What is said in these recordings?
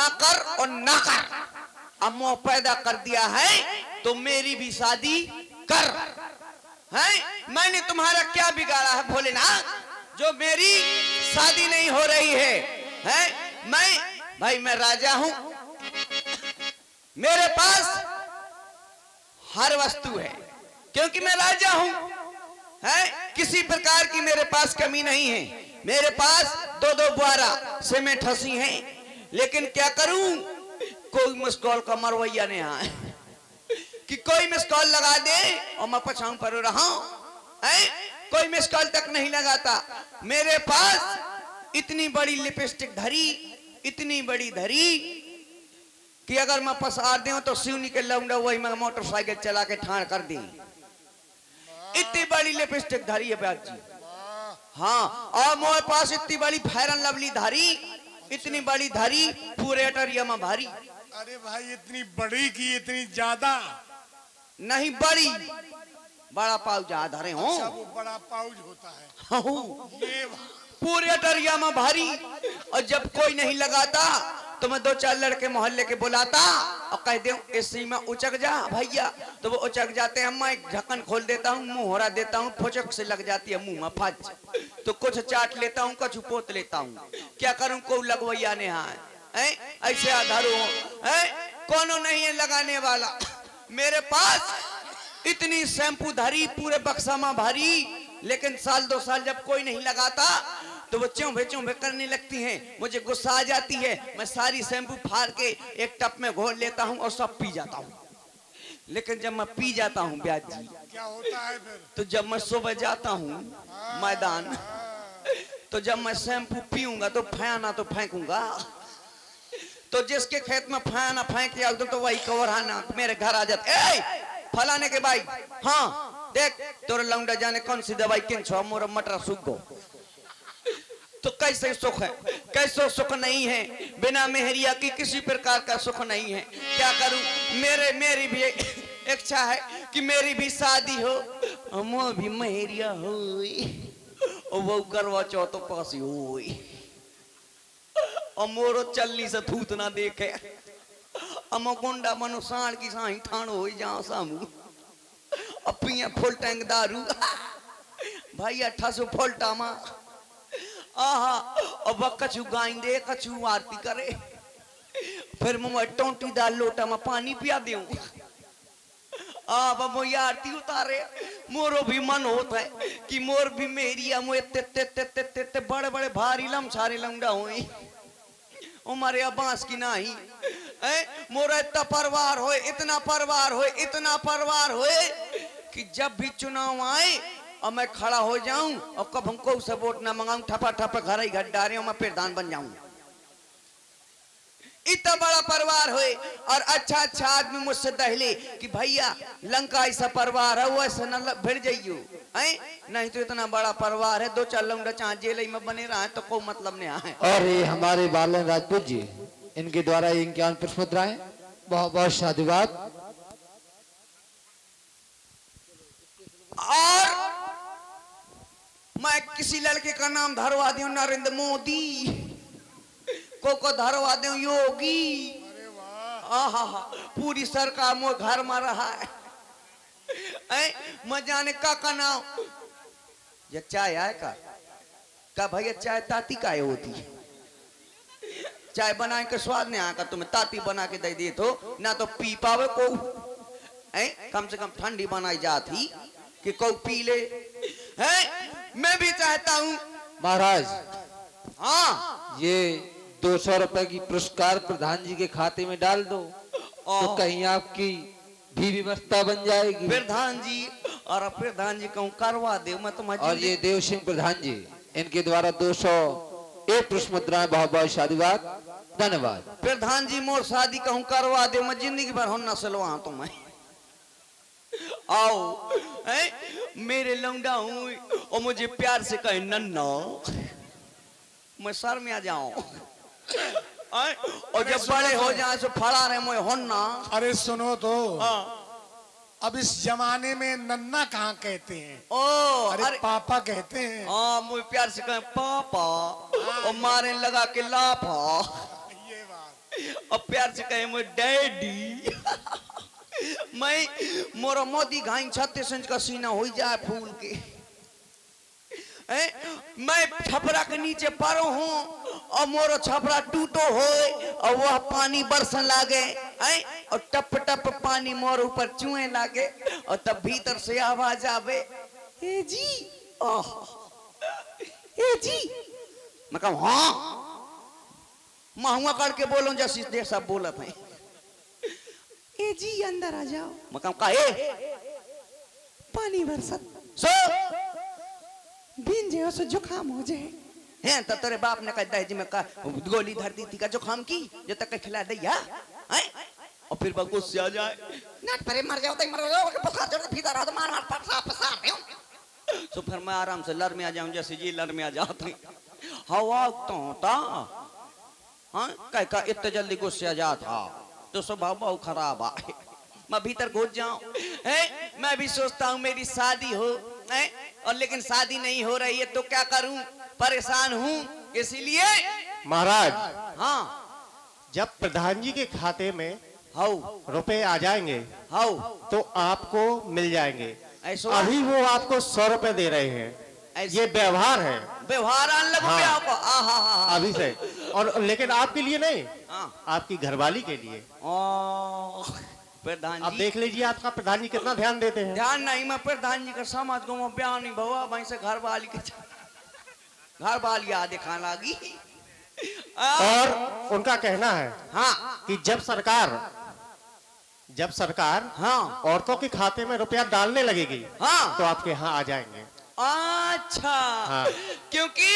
ना कर और ना कर, अब मोह पैदा कर दिया है तो मेरी भी शादी कर। है मैंने तुम्हारा क्या बिगाड़ा है भोलेनाथ, जो मेरी शादी नहीं हो रही है? मैं राजा हूं, मेरे पास हर वस्तु है, क्योंकि मैं राजा हूं। है किसी प्रकार की मेरे पास कमी नहीं है। मेरे पास 2-2 बुआरा सीमेंट हंसी है, लेकिन क्या करूं, कोई मिस कॉल का मरवैया नहीं आए कि कोई मिस कॉल लगा दे और मैं पछाऊं पर रहा। कोई मिस कॉल तक नहीं लगाता। मेरे पास इतनी बड़ी लिपस्टिक धरी, इतनी बड़ी धरी कि अगर मैं पसार दूं तो सिवनी के लौंडा वही मैं मोटरसाइकिल चला के ठाण कर दी। इतनी बड़ी लिपस्टिक धरी है ब्याज जी। हाँ, और मेरे पास इतनी बड़ी फेरन लवली धारी, इतनी बड़ी धारी, पूरे अटरिया में भारी। अरे भाई इतनी बड़ी की इतनी ज्यादा नहीं, बड़ी बड़ा पाउच धरे हो। अच्छा, वो बड़ा पाउच होता है। हाँ, ये पूरे अटरिया में भारी। और जब कोई नहीं लगाता तो मैं 2-4 लड़के मोहल्ले के बुलाता और कह दूं इसी में उचक जा भैया, तो वो उचक जाते हैं। मैं ढक्कन खोल देता हूँ, मुंह होरा देता हूँ, फुचक से लग जाती है मुंह में फज, तो कुछ चाट लेता हूँ, कुछ पोत लेता हूँ। क्या करूँ, को लगवैया ने ऐसे आधारू कोनो नहीं है लगाने वाला। मेरे पास इतनी शैम्पू धरी, पूरे बक्सा में भारी, लेकिन 1-2 साल जब कोई नहीं लगाता तो वो चौंभे चौंभे करने लगती हैं। मुझे गुस्सा आ जाती है, मैं सारी शैम्पू फाड़ के एक टप में घोल लेता हूँ और सब पी जाता हूँ। लेकिन जब मैं पी जाता हूँ ब्याज जी, क्या होता है फिर? तो जब मैं सुबह जाता हूँ मैदान, तो जब मैं शैम्पू पीऊंगा तो फयाना तो फेंकूंगा, तो जिसके खेत में फयाना फेंक दिया तो वही कवराना मेरे घर आ जाते। फलाने के भाई, हाँ देख तोरे लौंडा जाने कौन सी दवाई किन छो मोरा मटर सूख गो। तो कैसे सुख है, कैसे सुख नहीं है, बिना मेहरिया की किसी प्रकार का सुख नहीं है। क्या करूं, मेरी भी इच्छा है कि मेरी भी शादी हो, हम भी मेहरिया हो, और वो करवा चौथ पास हो, और मोरो चलनी से थूत ना देखे, अमो गुंडा मनो साण की साही ठाण हो जा सामू, अपिया फुल टैंक दारू भाई 800 फुलटा मा आहा, अब कछु गाइंदे कछु आरती करे, फिर मैं टोंटी दाल लोटा में पानी पिया दूं। अब वो आरती उतारे, मोरो भी मन होता है कि मोर भी मेरी ते बड़े बड़े भारी लमछारे लौंडा हुई उमारे बांस की नाही मोरा इतना परिवार होए, इतना परिवार होए, इतना परिवार होए कि जब भी चुनाव आए और मैं खड़ा हो जाऊं और कब हमको उसे वोट ना मंगाऊं, ठपा ठपा घर ही गड्ढा रहे मैं प्रधान बन जाऊं। इतना बड़ा परिवार होए और अच्छा अच्छा आदमी मुझसे दहले कि भैया लंका ऐसा परिवार है, वो ऐसा न भिड़ जाइयो, नहीं तो इतना बड़ा परिवार है, 2-4 लौंडा चाहे जेल में बने रहा है तो कोई मतलब नहीं है। और ये हमारे बालन राजपूत जी, इनके द्वारा 51 पुष्प मुद्राएं, बहुत बहुत साधुवाद। और मैं किसी लड़के का नाम धरवा दूं नरेंद्र मोदी, को धरवा दूं योगी, अरे वाह, आहा पूरी सरकार मोर घर में रहा है। मैं जाने का नाम, ये चाय आए का भैया चाय ताती का होती है, चाय बनाए के स्वाद नहीं आएगा, तुम्हें ताती बना के दे दे तो ना तो पी पावे को, कम से कम ठंडी बनाई जाती कि को पी ले। मैं भी चाहता हूँ महाराज, हाँ ये 200 रुपए की पुरस्कार प्रधान जी के खाते में डाल दो तो कहीं आपकी भी व्यवस्था बन जाएगी। प्रधान जी, और प्रधान जी कहूँ करवा दे मैं तुम्हें। और ये देव सिंह प्रधान जी, इनके द्वारा 201 पुष्प मुद्राएं, बहुत बहुत साधुवाद, धन्यवाद। प्रधान जी मोर शादी कहूँ करवा दे, मैं जिंदगी भर हो नस्लवा तुम्हें। आओ मेरे लौंडा हूँ और मुझे प्यार से कहे नन्ना, मैं सर में आ जाऊं, और जब बड़े हो जाए तो फड़ा रहे मैं होना। अरे सुनो तो, अब इस जमाने में नन्ना कहाँ कहते हैं, अरे पापा कहते हैं। हाँ मुझे प्यार से कहे पापा, और मारे लगा के लापा। ये बात और प्यार से कहे मैं डैडी। मैं मोरा मोदी घाई 36 इंच का सीना हो जाए फूल के। मैं छपरा के नीचे पड़ो हूँ और मोरो छपरा टूटो हो और वह पानी बरसन लागे और टप टप पानी मोर ऊपर चुए लागे और तब भीतर से आवाज आवे, ए जी, ओह ए जी। मैं कहूँ हाँ, महुआ करके बोलो जैसे सब बोलत है। ए जी अंदर आ जाओ। मैं कहूँ काहे? पानी बरसत सो भींजे से जुकाम हो जाए हैं तो तेरे बाप ने कह दहेज में का गोली धर दी थी का जुकाम की जो तक खिला दिया हैं और फिर बस गुस्से आ जाए नट परे मर जाओ तो मर जाओ बुखार चढ़ भीतर आ तो मार मार पसा तो फिर मैं आराम से लर में आ जाऊं जैसे जी लर में आ जाती हवा तो ता हां कह का इतने जल्दी गुस्से आ जाता तो स्वभाव बहुत खराब है। मैं भीतर घुस जाऊं मैं भी सोचता हूं मेरी शादी हो और लेकिन शादी नहीं हो रही है तो क्या करूं, परेशान हूं। इसीलिए महाराज, हाँ, जब प्रधान जी के खाते में हाउ रुपए आ जाएंगे हाउ तो आपको मिल जाएंगे। ऐसा अभी वो आपको 100 रुपए दे रहे हैं। ये व्यवहार है, व्यवहार आने लगो हाँ, को अभी से। और लेकिन आपके लिए नहीं, हाँ, आपकी घरवाली के लिए। प्रधान आप जी देख लीजिए आपका प्रधान जी कितना ध्यान देते हैं। ध्यान नहीं, मैं प्रधान जी का समाज को मैं बयान नहीं भवा वहीं से घर वाली के घर वाली याद दिखाने लगी। और उनका कहना है हाँ कि जब सरकार हाँ औरतों के खाते में रुपया डालने लगेगी हाँ तो आपके यहाँ आ जाएंगे। अच्छा हाँ। क्योंकि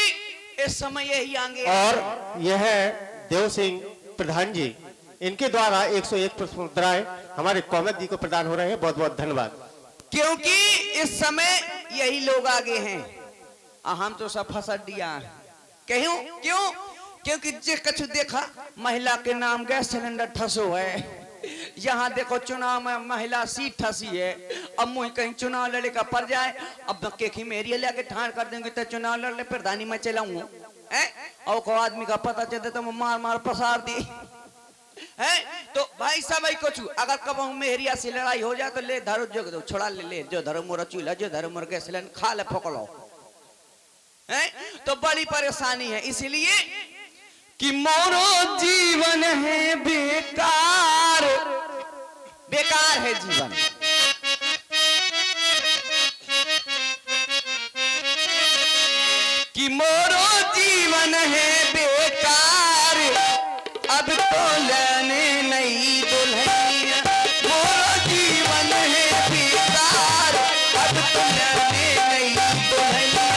इस समय यही आएंगे। और यह है देव सिंह प्रधान जी, इनके द्वारा 101 पुष्प मुद्राएं हमारे कॉमेक जी को प्रदान हो रहे हैं। बहुत बहुत धन्यवाद। क्योंकि इस समय यही लोग आगे हैं हम तो सब फंसा दिया। क्यों क्यों? क्योंकि जे कछु देखा महिला के नाम गैस सिलेंडर ठसो है। यहाँ देखो चुनाव में महिला सीट ठसी है। अब मुझे कहीं चुनाव लड़े का पड़ जाए, अब के मेरी लेके ठाड़ कर देंगे तो चुनाव लड़ ले प्रधानी में चलाऊंगा और को आदमी का पता चलता तो मार मार पसार दी है। तो भाई साहब भाई कुछ अगर कब मेहरिया से लड़ाई हो जाए तो ले धरो जो छोड़ा ले जो धरो मोरा चूल्हा जो धरो मोर गैस सिलेंडर खा ले पकड़ो है। तो बड़ी परेशानी है, इसलिए कि मोरो जीवन है बेकार, बेकार है जीवन। कि मोरो जीवन है बेकार, अब तो लेने नहीं दुल्हनिया। मोरो जीवन है बेकार, अब तो लेने नहीं दुल्हनिया।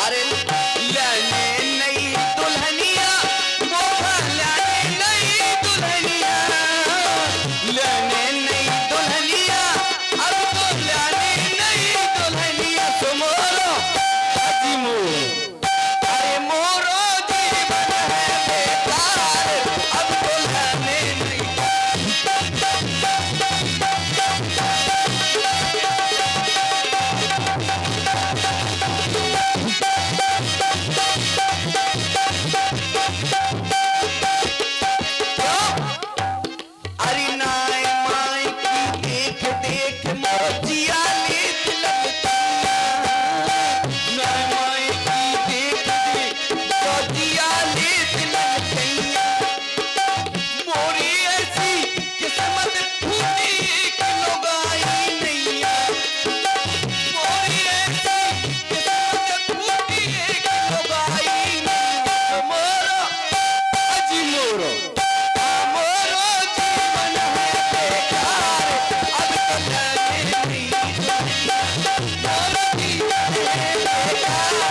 अरे लेने नहीं दुल्हनिया, मोहा लेने नहीं दुल्हनिया, लेने नहीं दुल्हनिया, अब तो लेने नहीं दुल्हनिया। तो मोरो अजी मोरो, अरे मोरो जीवन है बेकार, अब तो लेने नहीं। अरे नाय माय की देख देख मोचिया लेत लगती, नाय माय की देख देख मोचिया लेत लगती। मोरी ऐसी किस्मत फूटी कि लोग आई नहीं। मोरी ऐसी किस्मत फूटी कि लोग आई नहीं। मोरो अजी मोरो, मोरो जीवन है बेकार, अब तो लेने नहीं दुल्हनिया। मोरो जीवन है बेकार।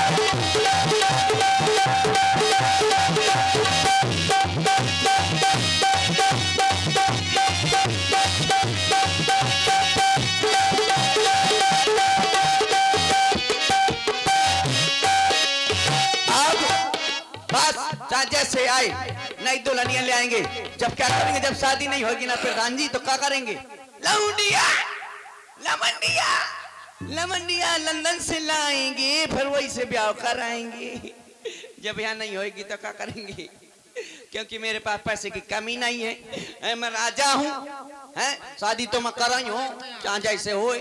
अब बस जैसे आए नई दुल्हनिया ले आएंगे। जब क्या करेंगे, जब शादी नहीं होगी ना प्रधान जी तो क्या करेंगे? लौंडिया, लमंडिया, लमंडिया लंदन से लाएंगे, फिर वही से ब्याह कराएंगे। जब यहाँ नहीं होगी तो क्या करेंगे? क्योंकि मेरे पास पैसे की कमी नहीं है, मैं राजा हूँ। हैं शादी तो मैं कर रही हूँ, चाहे जैसे हो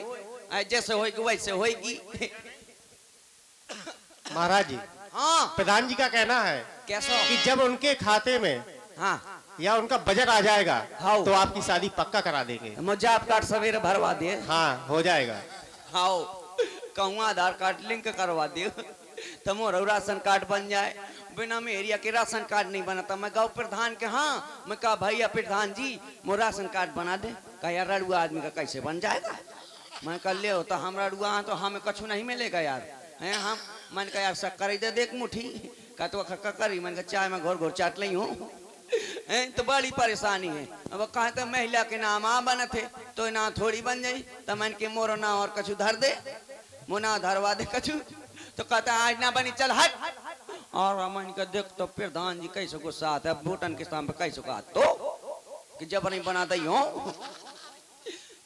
जैसे होगी वैसे होगी। महाराज जी, हाँ प्रधान जी का कहना है कैसा? कि जब उनके खाते में हाँ या उनका बजट आ जाएगा हाँ। तो आपकी शादी पक्का करा देंगे। मुझे आप कार्ड सवेरे भरवा दे। हाँ, हो जाएगा। हाँ कहूँ आधार कार्ड लिंक करवा दे तो मोर राशन कार्ड बन जाए। बिना में एरिया के राशन कार्ड नहीं बनता। मैं गाँव प्रधान के, हाँ मैं कहा भैया प्रधान जी मोर राशन कार्ड बना दे। कहा यार रड़ुआ आदमी का कैसे बन जाएगा? मैं कह ले हो तो हम रड़ुआ तो हमें कछु नहीं मिलेगा यार। हैं हम मैंने कहा यार शक्कर दे दे एक मुट्ठी। कहा तो करी मैंने कहा चाय में घोर घोर चाट ली हूँ। तो बड़ी परेशानी है। अब कहा तो महिला के नाम आ बने थे तो ना थोड़ी बन जाई। तो मैंने के मोरो ना और कछु धर दे, मुना धरवा दे कछु। तो कहता आज ना बनी चल हट। और मैंने कहा देख तो प्रधान जी कैसे गुस्सा आता है भूटान के सामने कैसे कहा तो कि जब नहीं बना दी हो।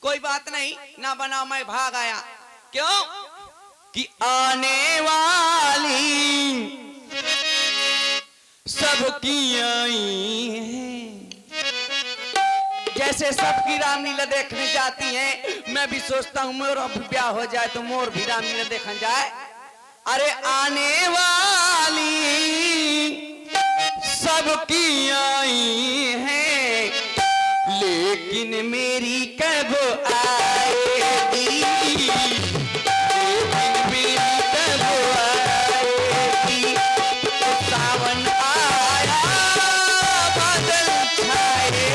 कोई बात नहीं ना बना, मैं भाग आया। क्यों कि आने वाली सबकी आई है। जैसे सबकी रामलीला देखने जाती हैं, मैं भी सोचता हूँ मोर भी ब्याह हो जाए तो मोर भी रामलीला देखने जाए। अरे आने वाली सबकी आई है, लेकिन मेरी कब आएगी? लेकिन मेरी कब आएगी? सावन आया बादल छाए,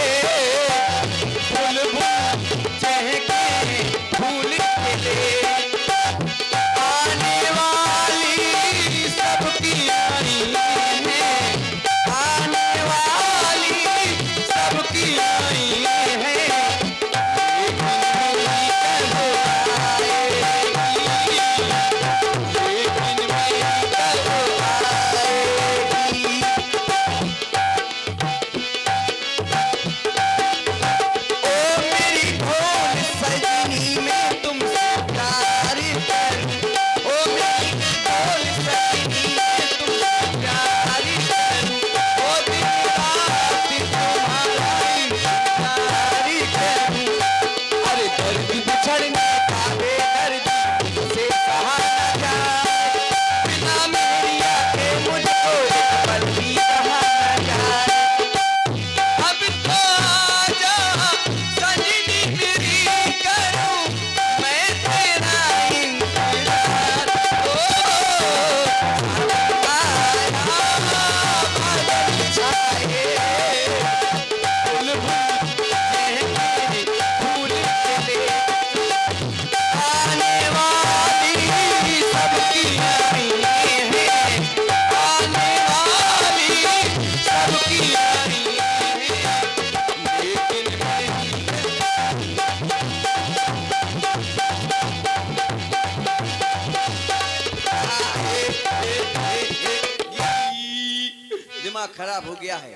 बुलबुल चहके फूल खिले। आने वाली सबकी आई है, आने वाली सबकी आई है, लेकिन मेरी कब आएगी? लेकिन मेरी कब आएगी? ओ मेरी ढोल सजनी में तुमसे प्यार करूं, ओ मेरी ढोल सजनी में तुमसे प्यार करूं, ओ दिन रात तुम्हारा इंतजार करूं। अरे दर्द बिछड़ने का बेदर्द से कहा न जाए, बिना मेरी आंखें मुझको एक पल भी रहा न जाए। अब तो आजा सजनी तेरी करूं मैं तेरा इंतजार। ओ आया बादल छाए, बुलबुल चहके फूल खिले। आने वाली सबकी आई है, आने वाली सबकी आई है, लेकिन मेरी दिमाग खराब हो गया है।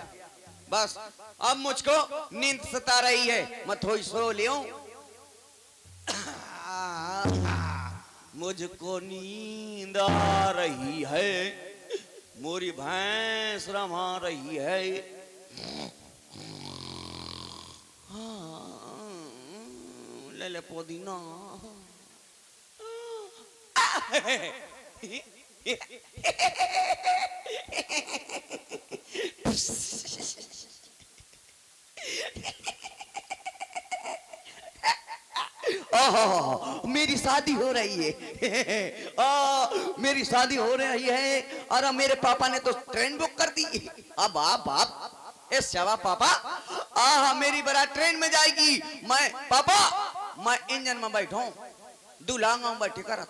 बस अब मुझको नींद सता रही है, मैं थोड़ी सो लियो। मुझको नींद आ रही है, मोरी भैंस रमा रही है। ले ले पुदीना। ओह मेरी शादी हो रही है। मेरी शादी हो रही है और मेरे पापा ने तो ट्रेन बुक कर दी। अब आप ए शवा पापा मेरी बारात ट्रेन में जाएगी। मैं इंजन में बैठूं, दूल्हा बैठी कर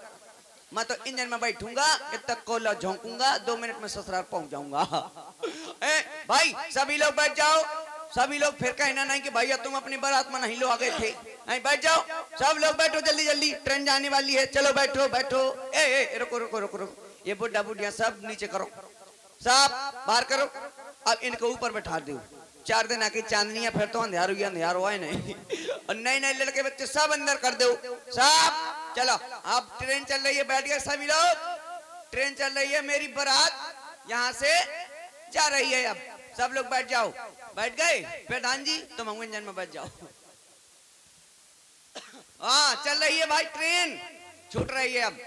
मैं तो इंजन में बैठूंगा, इतना कोला झोंकूंगा, 2 मिनट में ससुराल पहुंच जाऊंगा। भाई सभी लोग बैठ जाओ, सभी लोग फिर कहना नहीं कि भैया तुम अपनी बारात में नहीं लो आ गए थे। बैठ जाओ, सब लोग बैठो जल्दी जल्दी, ट्रेन जाने वाली है। चलो बैठो बैठो। ए रुको रुको रुको रुको, ये बुढ़ा बुढ़िया सब नीचे करो, सब बाहर करो। अब इनको ऊपर बैठा दो। 4 दिन आके चांदनी है, फिर तो अंधेर हुई, अंधेर हुआ है नहीं। और नए नए लड़के बच्चे सब अंदर कर दो, सब चलो अब ट्रेन चल रही है, बैठ गए सभी लोग। ट्रेन चल रही है, मेरी बारात यहाँ से जा रही है। अब सब लोग बैठ जाओ। बैठ गए प्रधान जी, तुम हम इंजन में बैठ जाओ। हाँ चल रही है भाई ट्रेन, छूट रही है अब।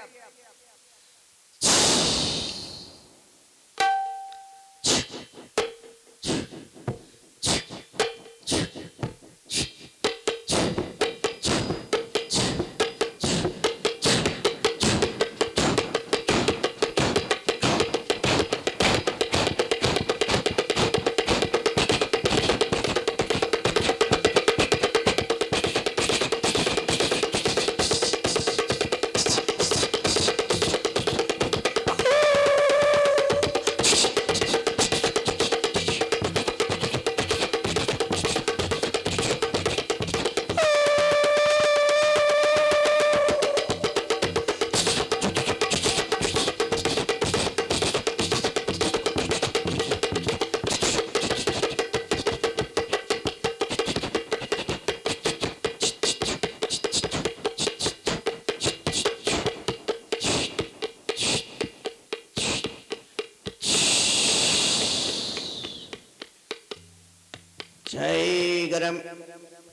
जय गरम,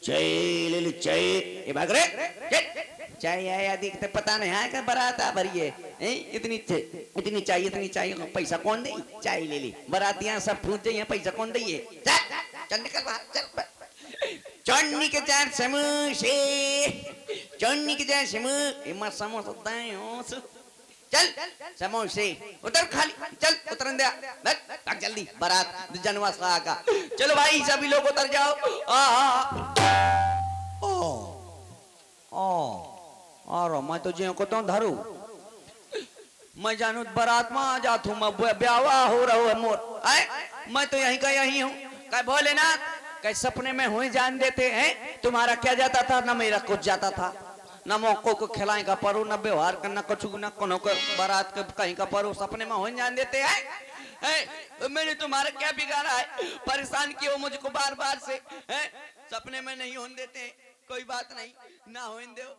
जय लिल, जय ये भाग रे चाय आया दिखते पता नहीं है क्या बारात आ भरी है। इतनी चाहिए, इतनी चाहिए, पैसा कौन दे? चाय ले ली, बारातियां सब पूछते हैं पैसा कौन दे? चल निकल बाहर चल। चन्नी के चार समोसे, चन्नी के चार समोसे, समोसा दाएं चल समोसे उतर खाली, चल उतरन दे, भाग जल्दी, बारात जनवास का। चलो भाई सभी लोग उतर जाओ। और मैं तो जो को तो धरू, मैं जानू बारात में आ जात हूँ, मैं ब्यावा हो रहा है मोर। मैं तो यहीं का यहीं हूँ। कह भोलेनाथ, कह सपने में हुए जान देते हैं, तुम्हारा क्या जाता था ना मेरा कुछ जाता था, न मौकों को खिलाए का परो, न व्यवहार करना कुछ, न कोनो को बारात के कहीं का परो, सपने में हो जान देते हैं। मैंने तुम्हारा क्या बिगाड़ा है? परेशान किया हो मुझको बार बार से, सपने में नहीं होने देते। कोई बात नहीं, ना होने दो।